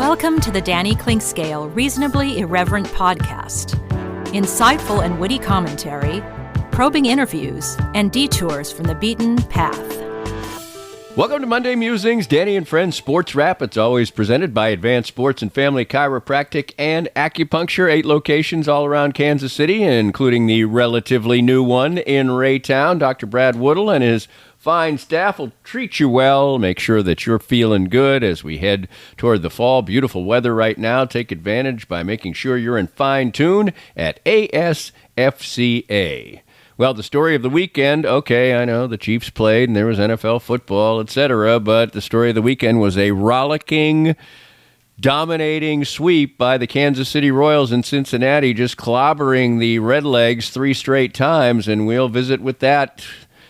Welcome to the Danny Clinkscale Reasonably Irreverent podcast. Insightful and witty commentary, probing interviews, and detours from the beaten path. Welcome to Monday Musings, Danny and Friends SportsWrap. It's always presented by Advanced Sports and Family Chiropractic and Acupuncture. 8 locations all around Kansas City, including the relatively new one in Raytown. Dr. Brad Woodle and his fine staff will treat you well, make sure that you're feeling good as we head toward the fall. Beautiful weather right now. Take advantage by making sure you're in fine tune at ASFCA. Well, the story of the weekend, okay, I know the Chiefs played and there was NFL football, etc., but the story of the weekend was a rollicking, dominating sweep by the Kansas City Royals in Cincinnati, just clobbering the Redlegs 3 straight times, and we'll visit with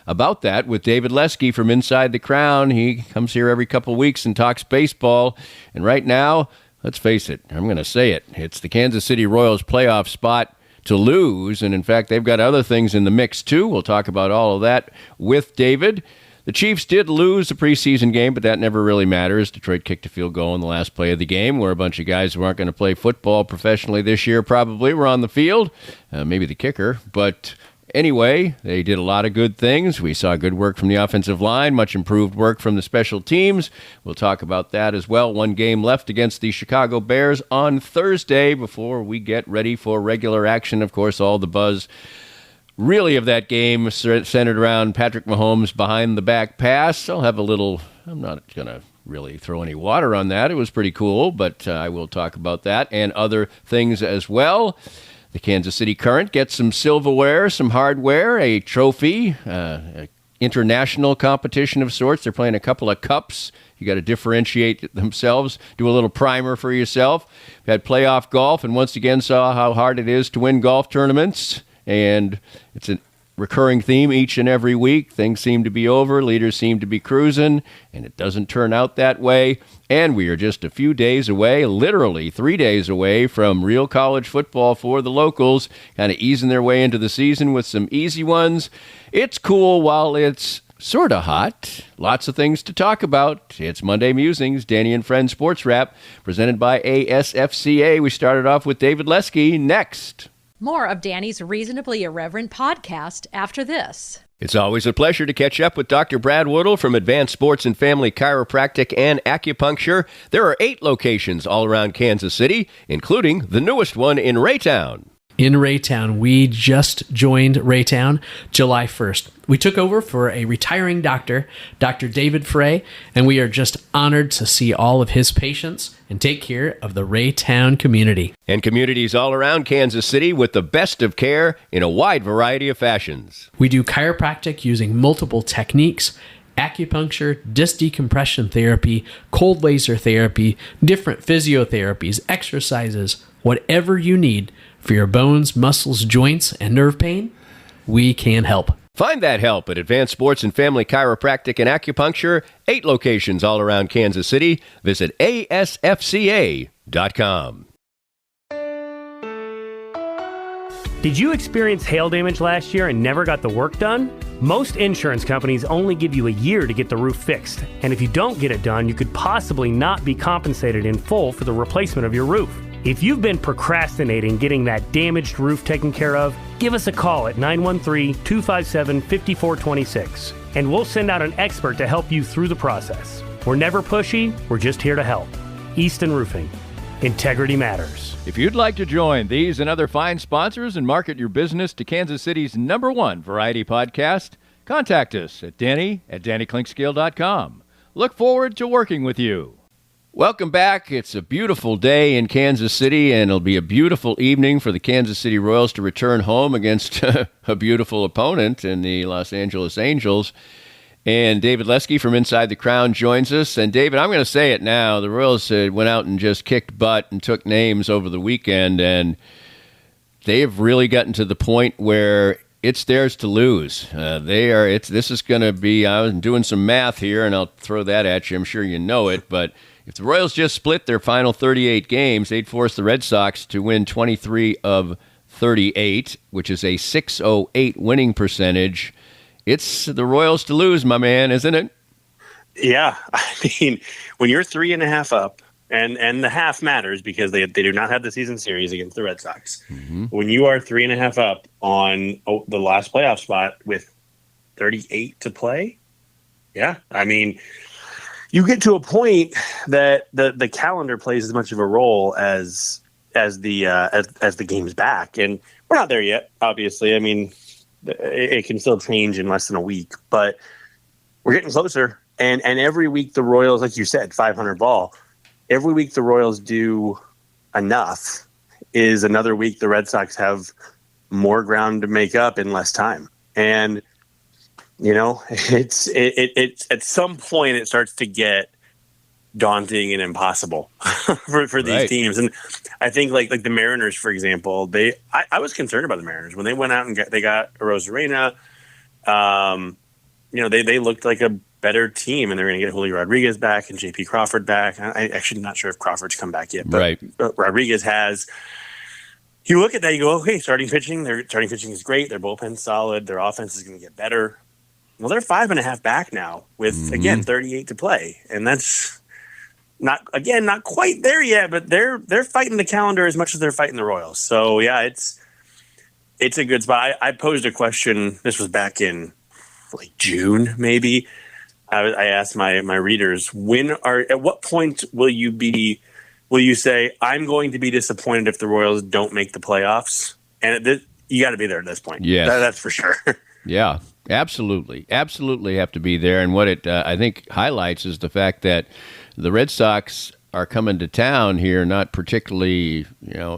about that with David Lesky from Inside the Crown. He comes here every couple weeks and talks baseball, and right now, let's face it, I'm going to say it, it's the Kansas City Royals playoff spot to lose, and in fact, they've got other things in the mix too. We'll talk about all of that with David. The Chiefs did lose the preseason game, but that never really matters. Detroit kicked a field goal in the last play of the game, where a bunch of guys who aren't going to play football professionally this year probably were on the field, maybe the kicker, but anyway, they did a lot of good things. We saw good work from the offensive line, much improved work from the special teams. We'll talk about that as well. One game left against the Chicago Bears on Thursday before we get ready for regular action. Of course, all the buzz really of that game centered around Patrick Mahomes' behind-the-back pass. I'm not going to really throw any water on that. It was pretty cool, but I will talk about that and other things as well. The Kansas City Current gets some silverware, some hardware, a trophy, international competition of sorts. They're playing a couple of cups. You got to differentiate themselves, do a little primer for yourself. We had playoff golf, and once again saw how hard it is to win golf tournaments. And it's a recurring theme each and every week. Things seem to be over, leaders seem to be cruising, and it doesn't turn out that way. And we are just a few days away, literally 3 days away, from real college football for the locals, kind of easing their way into the season with some easy ones. It's cool while it's sort of hot. Lots of things to talk about. It's Monday Musings, Danny and Friends Sports Wrap, presented by ASFCA. We started off with David Lesky. Next, more of Danny's Reasonably Irreverent podcast after this. It's always a pleasure to catch up with Dr. Brad Woodle from Advanced Sports and Family Chiropractic and Acupuncture. There are 8 locations all around Kansas City, including the newest one in Raytown. In Raytown, we just joined Raytown July 1st. We took over for a retiring doctor, Dr. David Frey, and we are just honored to see all of his patients and take care of the Raytown community. And communities all around Kansas City with the best of care in a wide variety of fashions. We do chiropractic using multiple techniques, acupuncture, disc decompression therapy, cold laser therapy, different physiotherapies, exercises, whatever you need for your bones, muscles, joints, and nerve pain, we can help. Find that help at Advanced Sports and Family Chiropractic and Acupuncture, 8 locations all around Kansas City. Visit ASFCA.com. Did you experience hail damage last year and never got the work done? Most insurance companies only give you a year to get the roof fixed. And if you don't get it done, you could possibly not be compensated in full for the replacement of your roof. If you've been procrastinating getting that damaged roof taken care of, give us a call at 913-257-5426, and we'll send out an expert to help you through the process. We're never pushy, we're just here to help. Easton Roofing. Integrity matters. If you'd like to join these and other fine sponsors and market your business to Kansas City's #1 variety podcast, contact us at danny@dannyclinkscale.com. Look forward to working with you. Welcome back. It's a beautiful day in Kansas City, and it'll be a beautiful evening for the Kansas City Royals to return home against a beautiful opponent in the Los Angeles Angels. And David Lesky from Inside the Crown joins us. And David, I'm going to say it now. The Royals went out and just kicked butt and took names over the weekend, and they have really gotten to the point where it's theirs to lose. This is going to be, I was doing some math here, and I'll throw that at you. I'm sure you know it, but if the Royals just split their final 38 games, they'd force the Red Sox to win 23 of 38, which is a .608 winning percentage. It's the Royals to lose, my man, isn't it? Yeah. I mean, when you're 3.5 up And the half matters because they do not have the season series against the Red Sox. Mm-hmm. When you are 3.5 up on the last playoff spot with 38 to play, yeah, I mean, you get to a point that the calendar plays as much of a role as the game's back, and we're not there yet. Obviously, I mean, it can still change in less than a week, but we're getting closer. And every week the Royals, like you said, 500 ball. Every week the Royals do enough is another week the Red Sox have more ground to make up in less time. And, you know, it's at some point it starts to get daunting and impossible for these teams. And I think like the Mariners, for example, I was concerned about the Mariners when they went out and they got Arozarena. You know, they looked like a better team, and they're going to get Julio Rodriguez back and J.P. Crawford back. I actually not sure if Crawford's come back yet, but Rodriguez has. You look at that, you go, okay, starting pitching. Their starting pitching is great. Their bullpen's solid. Their offense is going to get better. Well, they're 5.5 back now with again 38 to play, and that's not quite there yet. But they're fighting the calendar as much as they're fighting the Royals. So yeah, it's a good spot. I posed a question. This was back in like June, maybe. I asked my readers, at what point will you say, I'm going to be disappointed if the Royals don't make the playoffs? And you got to be there at this point. Yes. That's for sure. Yeah, absolutely. Absolutely have to be there. And what it, I think, highlights is the fact that the Red Sox are coming to town here, not particularly,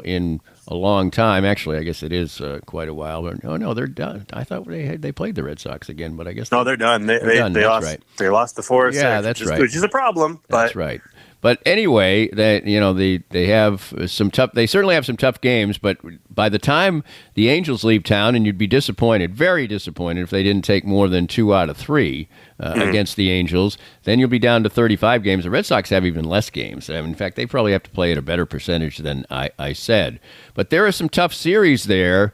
in a long time. Actually, I guess it is quite a while. But no, they're done. I thought they played the Red Sox again, but I guess they're done. They lost. Right. They lost the 4-6. Yeah, that's right. Which is a problem. That's right. But anyway, they have some tough. They certainly have some tough games. But by the time the Angels leave town, and you'd be disappointed, very disappointed, if they didn't take more than 2 out of 3 against the Angels, then you'll be down to 35 games. The Red Sox have even less games. In fact, they probably have to play at a better percentage than I said. But there are some tough series there.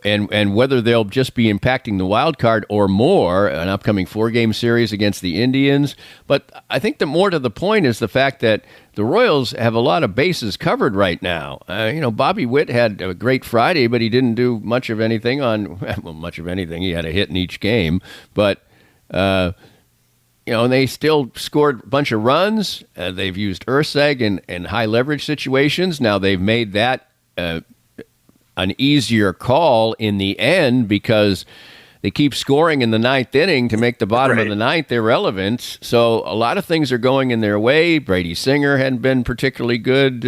And whether they'll just be impacting the wild card or more, an upcoming 4-game series against the Indians. But I think the more to the point is the fact that the Royals have a lot of bases covered right now. Bobby Witt had a great Friday, but he didn't do much of anything much of anything. He had a hit in each game. But, and they still scored a bunch of runs. They've used Urseg in high leverage situations. Now they've made that an easier call in the end because they keep scoring in the 9th inning to make the bottom of the 9th irrelevant. So a lot of things are going in their way. Brady Singer hadn't been particularly good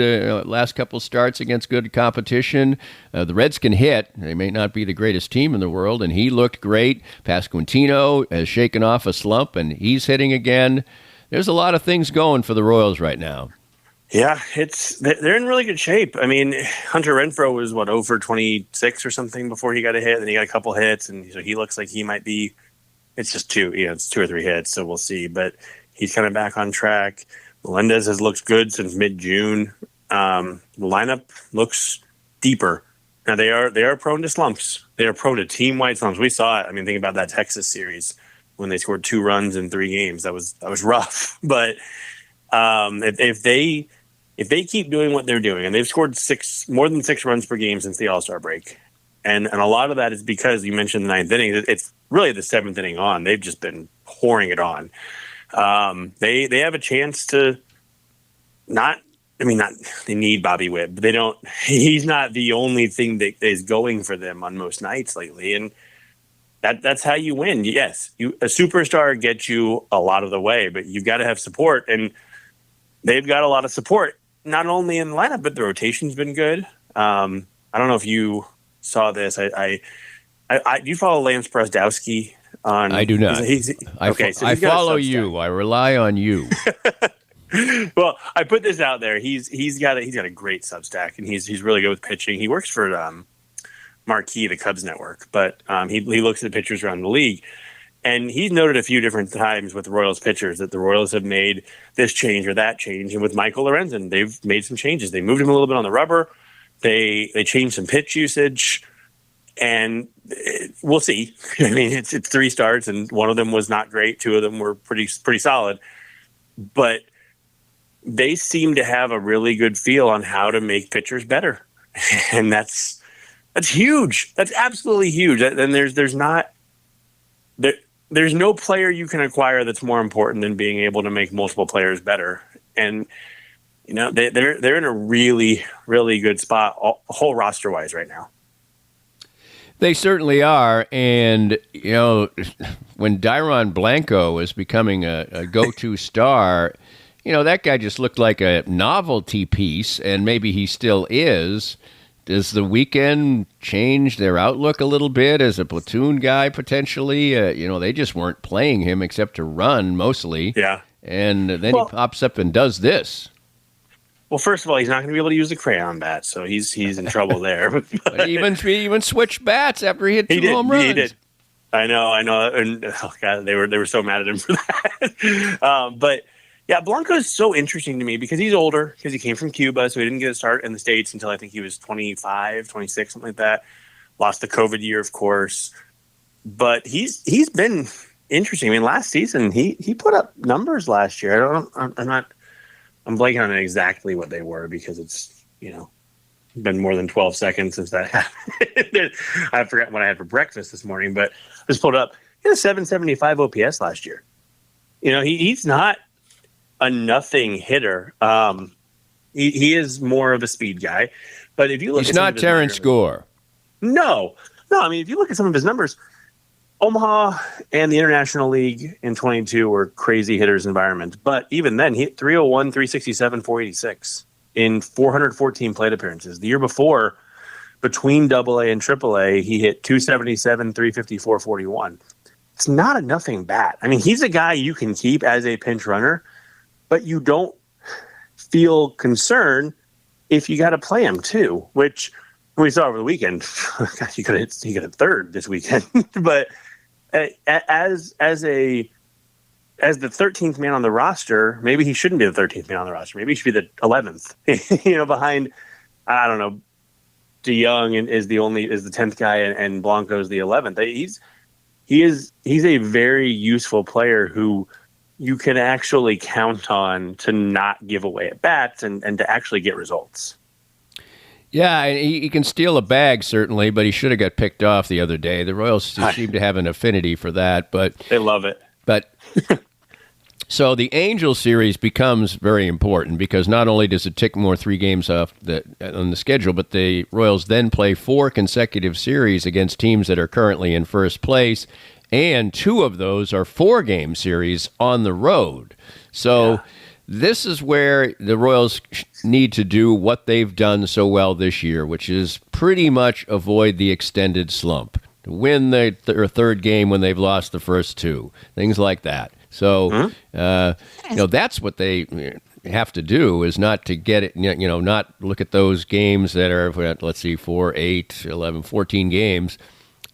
last couple starts against good competition. The Reds can hit. They may not be the greatest team in the world, and he looked great. Pasquantino has shaken off a slump, and he's hitting again. There's a lot of things going for the Royals right now. Yeah, they're in really good shape. I mean, Hunter Renfroe was 0 for 26 or something before he got a hit. Then he got a couple hits, and so he looks like he might be. It's just 2, it's 2 or 3 hits, so we'll see. But he's kind of back on track. Melendez has looked good since mid-June. The lineup looks deeper. Now they are prone to slumps. They are prone to team-wide slumps. We saw it. I mean, think about that Texas series when they scored 2 runs in 3 games. That was rough, but. If they keep doing what they're doing, and they've scored more than 6 runs per game since the All-Star break, and a lot of that is because you mentioned the 9th inning. It's really the 7th inning on. They've just been pouring it on. They have a chance to they need Bobby Witt, but they don't. He's not the only thing that is going for them on most nights lately, and that's how you win. Yes, a superstar gets you a lot of the way, but you've got to have support, and they've got a lot of support, not only in the lineup, but the rotation's been good. I don't know if you saw this. Do you follow Lance Brosdowski on? I do not. Okay, so I follow you. I rely on you. Well, I put this out there. He's got a great Substack, and he's really good with pitching. He works for Marquee, the Cubs network, but he looks at pitchers around the league. And he's noted a few different times with the Royals pitchers that the Royals have made this change or that change. And with Michael Lorenzen, they've made some changes. They moved him a little bit on the rubber. They changed some pitch usage. And we'll see. I mean, it's 3 starts, and one of them was not great. 2 of them were pretty solid. But they seem to have a really good feel on how to make pitchers better. And that's huge. That's absolutely huge. And there's no player you can acquire that's more important than being able to make multiple players better. And they're in a really, really good spot, whole roster wise right now. They certainly are. And, when Dairon Blanco was becoming a go-to star, that guy just looked like a novelty piece, and maybe he still is. Does the weekend change their outlook a little bit as a platoon guy, potentially? They just weren't playing him except to run mostly. Yeah. And then he pops up and does this. Well, first of all, he's not going to be able to use the crayon bat, so he's in trouble there. But even switched bats after he hit two home runs. He did. I know. And oh God, they were so mad at him for that. But yeah, Blanco is so interesting to me because he's older, because he came from Cuba, so he didn't get a start in the States until I think he was 25, 26, something like that. Lost the COVID year, of course. But he's been interesting. I mean, last season he put up numbers last year. I'm blanking on exactly what they were because it's been more than 12 seconds since that happened. I forgot what I had for breakfast this morning, but I just pulled up. He had a 775 OPS last year. He's not a nothing hitter. He is more of a speed guy. But if you look, he's not Terrence Gore. No. I mean, if you look at some of his numbers, Omaha and the International League in 22 were crazy hitters environment. But even then, he hit 301, 367, 486 in 414 plate appearances. The year before, between AA and AAA, he hit 277, 354, 41. It's not a nothing bat. I mean, he's a guy you can keep as a pinch runner, but you don't feel concerned if you got to play him too, which we saw over the weekend. Gosh, he could have third this weekend. But as the 13th man on the roster, maybe he shouldn't be the 13th man on the roster. Maybe he should be the 11th. Behind, I don't know, DeYoung is the 10th guy, and Blanco's the 11th. He's a very useful player who you can actually count on to not give away at bats and to actually get results. Yeah, he can steal a bag, certainly, but he should have got picked off the other day. The Royals seem to have an affinity for that. But they love it. But so the Angels series becomes very important because not only does it tick more 3 games off on the schedule, but the Royals then play 4 consecutive series against teams that are currently in first place, and 2 of those are 4-game series on the road. So this is where the Royals need to do what they've done so well this year, which is pretty much avoid the extended slump, to win the third game when they've lost the first 2, things like that. So, that's what they have to do, is not to get it, not look at those games that are, let's see, 4, 8, 11, 14 games,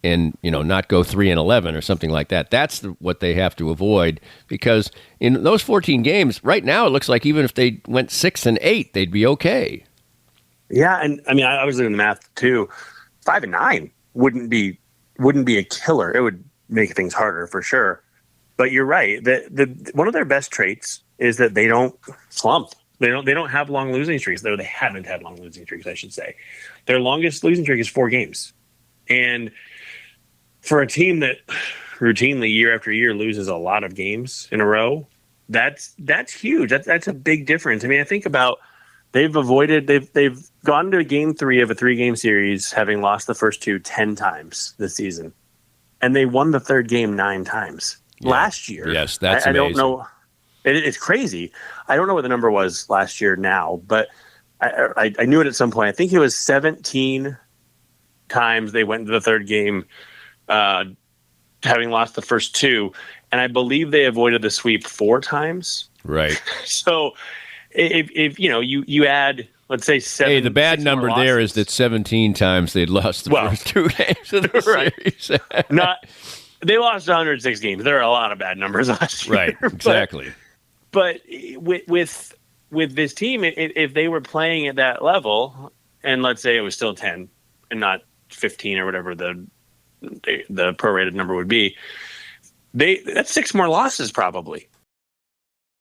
and not go 3-11 or something like that. That's what they have to avoid, because in those 14 games right now, it looks like even if they went 6-8, they'd be okay. Yeah, and I mean, I was doing the math too. 5-9 wouldn't be a killer. It would make things harder for sure. But you're right. One of their best traits is that they don't slump. They don't have long losing streaks. They haven't had long losing streaks, I should say. Their longest losing streak is 4 games, and for a team that routinely year after year loses a lot of games in a row, that's huge. That's a big difference. I mean, I think about they've gone to game 3 of a 3-game series, having lost the first 2 10 times this season, and they won the third game 9 times last year. Yes, that's amazing. I don't know. It's crazy. I don't know what the number was last year now, but I knew it at some point. I think it was 17 times they went into the third game, having lost the first 2, and I believe they avoided the sweep 4 times. Right. So if you add, let's say 7. Hey, the bad number there is that 17 times they'd lost the first 2 games of the series. They lost 106 games. There are a lot of bad numbers last year. Right, exactly. But with this team, if they were playing at that level, and let's say it was still 10 and not 15 or whatever the prorated number would be, that's 6 more losses probably.